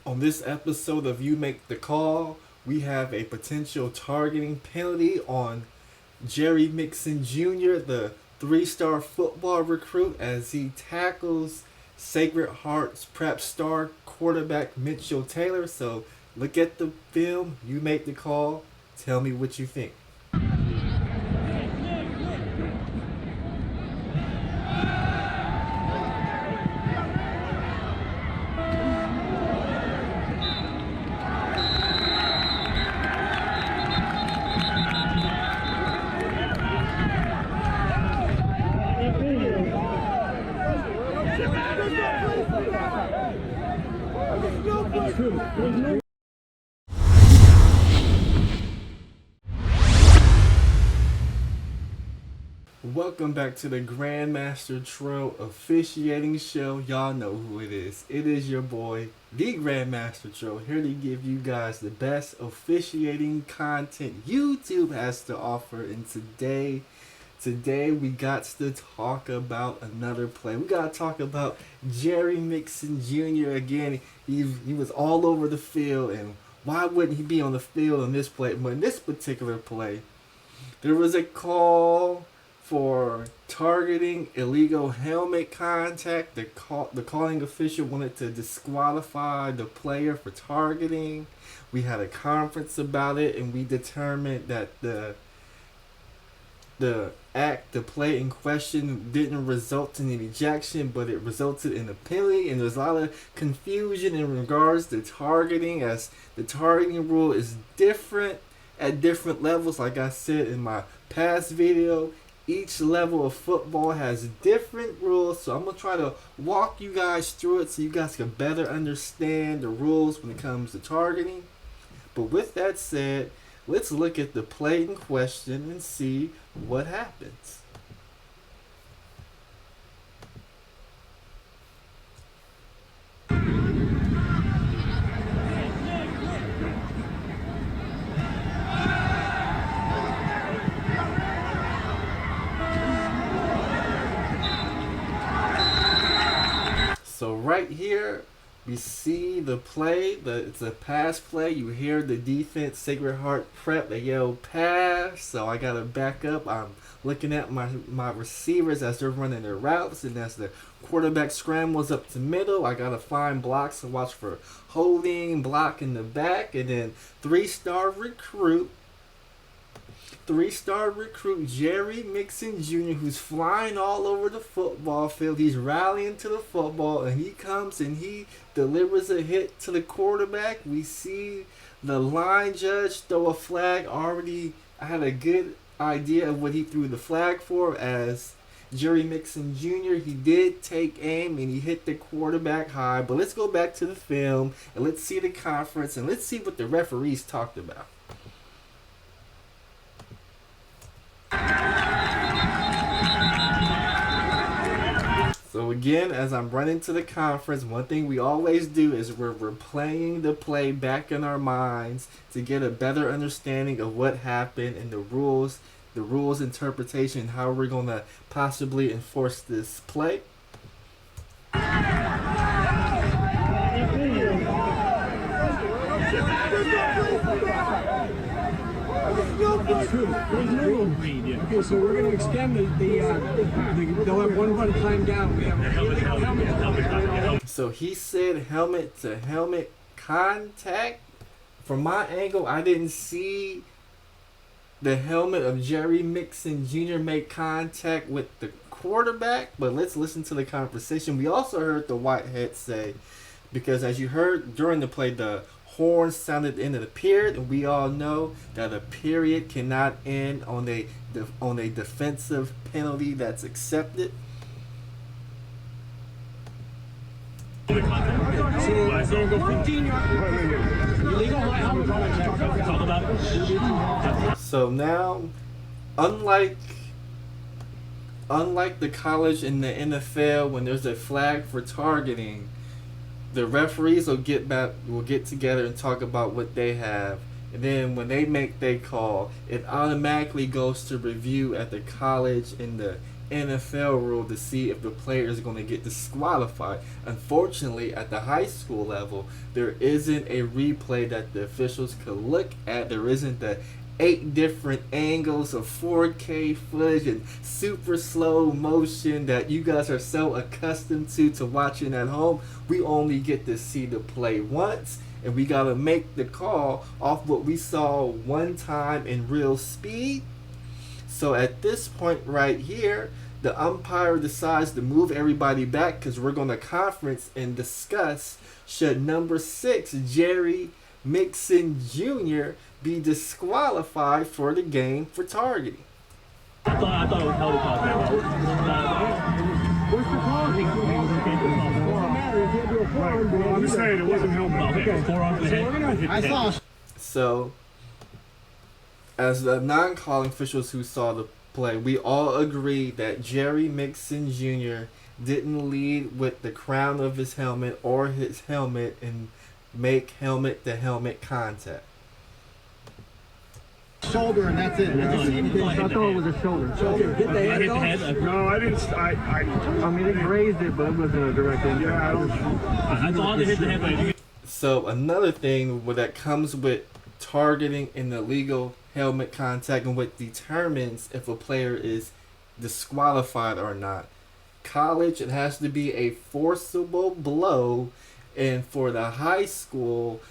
On this episode of You Make the Call, we have a potential targeting penalty on Jerry Mixon Jr., the three-star football recruit, as he tackles Sacred Heart's prep star quarterback Mitchell Taylor. So look at the film, you make the call, tell me what you think. Welcome back to the Grandmaster Troll officiating show. Y'all know who it is. It is your boy, the Grandmaster Troll, here to give you guys the best officiating content YouTube has to offer. And today we got to talk about another play. We got to talk about Jerry Mixon Jr. again. He was all over the field, and why wouldn't he be on the field in this play? But in this particular play, there was a call for targeting illegal helmet contact. The calling official wanted to disqualify the player for targeting. We had a conference about it, and we determined that the play in question didn't result in an ejection, but it resulted in a penalty. And there's a lot of confusion in regards to targeting, as the targeting rule is different at different levels. Like I said in my past video, each level of football has different rules, so I'm going to try to walk you guys through it so you guys can better understand the rules when it comes to targeting. But with that said, let's look at the play in question and see what happens. So right here, we see the play. It's a pass play. You hear the defense, Sacred Heart prep, they yell pass. So I got to back up. I'm looking at my receivers as they're running their routes. And as the quarterback scrambles up to middle, I got to find blocks to watch for holding, block in the back. And then three-star recruit Jerry Mixon Jr., who's flying all over the football field. He's rallying to the football, and he comes and he delivers a hit to the quarterback. We see the line judge throw a flag. Already, I had a good idea of what he threw the flag for, as Jerry Mixon Jr., he did take aim and he hit the quarterback high. But let's go back to the film and let's see the conference and let's see what the referees talked about. So again, as I'm running to the conference, one thing we always do is we're playing the play back in our minds to get a better understanding of what happened and the rules interpretation, how we're going to possibly enforce this play. Okay, so we're going to extend they'll have one run time down. We have helmet. So he said helmet to helmet contact. From my angle, I didn't see the helmet of Jerry Mixon Jr. make contact with the quarterback, but let's listen to the conversation. We also heard the Whitehead say, because as you heard during the play, the horn sounded the end of the period, and we all know that a period cannot end on a defensive penalty that's accepted. So now, unlike the college and the NFL, when there's a flag for targeting, the referees will get together and talk about what they have, and then when they make their call, it automatically goes to review at the college and the NFL rule to see if the player is going to get disqualified. Unfortunately, at the high school level, there isn't a replay that the officials could look at. There isn't the 8 different angles of 4K footage and super slow motion that you guys are so accustomed to watching at home. We only get to see the play once, and we got to make the call off what we saw one time in real speed. So at this point right here, the umpire decides to move everybody back because we're going to conference and discuss should number 6, Jerry Mixon Jr. be disqualified for the game for targeting. I thought it was held contact. What's the call? It doesn't matter. If you do a forearm, Well, I'm just saying it wasn't helmet. Okay, forearm to the head. I saw. So, as the non-calling officials who saw the play, we all agree that Jerry Mixon Jr. didn't lead with the crown of his helmet or his helmet and make helmet-to-helmet contact. Shoulder and that's it. I thought it was a shoulder. Shoulder. Hit the head. No, I didn't. I mean, it grazed it, but it wasn't a direct impact. Yeah, I don't. I thought it hit the head, but So another thing that comes with targeting and illegal helmet contact and what determines if a player is disqualified or not. College, it has to be a forcible blow, and for the high school,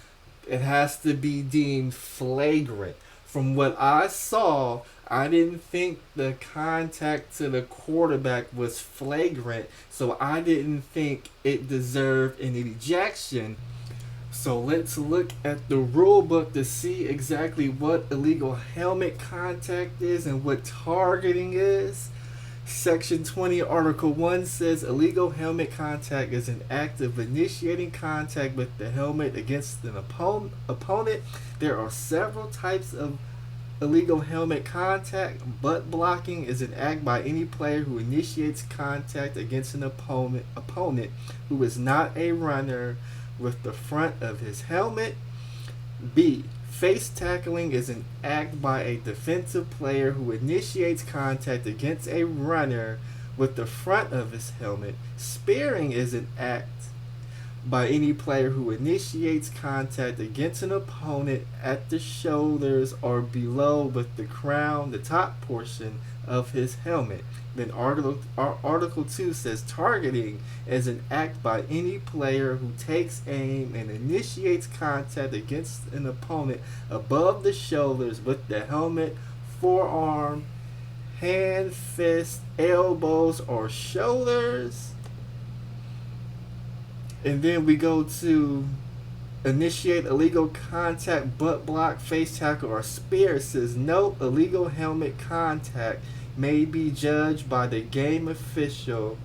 it has to be deemed flagrant. From what I saw, I didn't think the contact to the quarterback was flagrant, so I didn't think it deserved an ejection. So let's look at the rule book to see exactly what illegal helmet contact is and what targeting is. Section 20, Article 1 says illegal helmet contact is an act of initiating contact with the helmet against an opponent. There are several types of illegal helmet contact. Butt blocking is an act by any player who initiates contact against an opponent who is not a runner with the front of his helmet. B. Face tackling is an act by a defensive player who initiates contact against a runner with the front of his helmet. Spearing is an act by any player who initiates contact against an opponent at the shoulders or below with the crown, the top portion of his helmet. Then Article 2 says targeting is an act by any player who takes aim and initiates contact against an opponent above the shoulders with the helmet, forearm, hand, fist, elbows, or shoulders. And then we go to initiate illegal contact, butt block, face tackle, or spear. It says note illegal helmet contact may be judged by the game official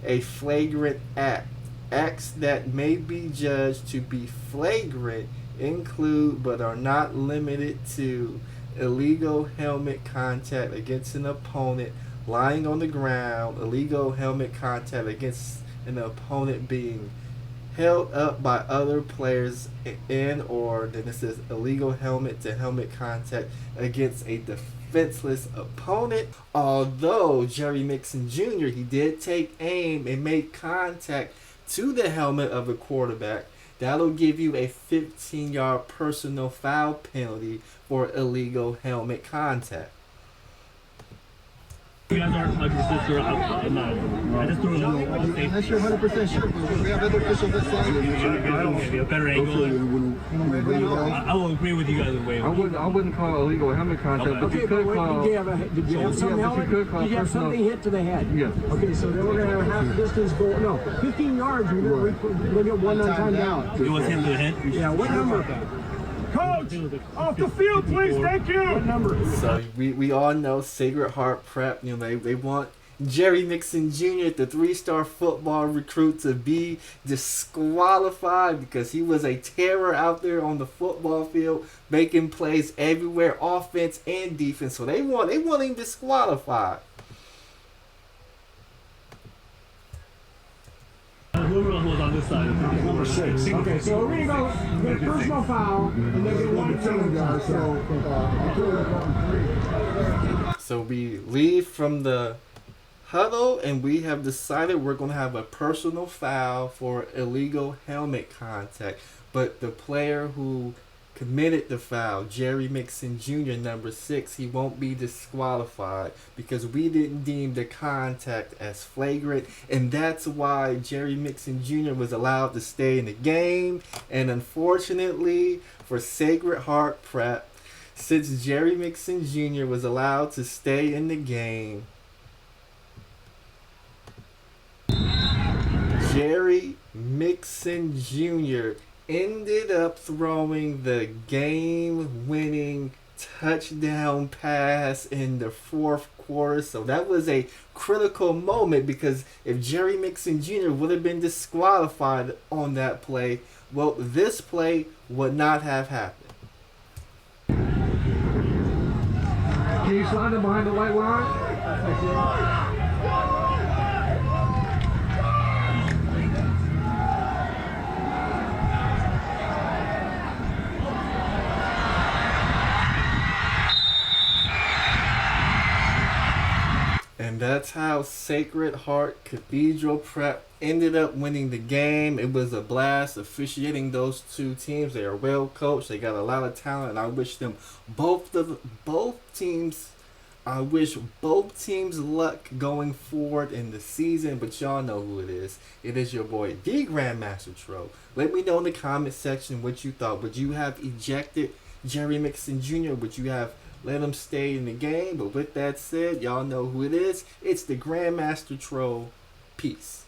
a flagrant act. Acts that may be judged to be flagrant include but are not limited to illegal helmet contact against an opponent lying on the ground, illegal helmet contact against an opponent being held up by other players, and or then it says illegal helmet to helmet contact against a defenseless opponent. Although Jerry Mixon Jr., he did take aim and make contact to the helmet of a quarterback, that'll give you a 15-yard personal foul penalty for illegal helmet contact. you guys aren't 100% sure. I just threw a little safety. Unless you're 100% sure, we have other officials that say. Maybe a better angle. I will agree with you guys in way. I wouldn't call it illegal helmet contact, but Okay, you could call. did you have some helmet? Did you have something hit to the head? Yes. Okay, so then we're going to have half the distance go. No, 15 yards. We're going to get one on time down. It was him to the head? Yeah, what number? Coach, off the field, please. Thank you. What number? So we all know Sacred Heart Prep, you know, they want Jerry Mixon Jr., the 3-star football recruit, to be disqualified because he was a terror out there on the football field, making plays everywhere, offense and defense. So they want him disqualified. Who was on this side? Number 6. Okay, so we're going to go get personal foul and then get one penalty. So we leave from the huddle, and we have decided we're going to have a personal foul for illegal helmet contact. But the player who committed the foul, Jerry Mixon Jr., number 6, he won't be disqualified because we didn't deem the contact as flagrant, and that's why Jerry Mixon Jr. was allowed to stay in the game. And unfortunately for Sacred Heart Prep, since Jerry Mixon Jr. was allowed to stay in the game, Jerry Mixon Jr. ended up throwing the game-winning touchdown pass in the 4th quarter. So that was a critical moment, because if Jerry Mixon Jr. would have been disqualified on that play, well, this play would not have happened. Can you slide him behind the white line? And that's how Sacred Heart Cathedral Prep ended up winning the game. It was a blast officiating those two teams. They are well coached. They got a lot of talent, and I wish them both teams luck going forward in the season. But y'all know who it is. It is your boy, the Grandmaster Troll. Let me know in the comment section what you thought. Would you have ejected Jerry Mixon Jr.? Would you have let him stay in the game? But with that said, y'all know who it is. It's the Grandmaster Troll. Peace.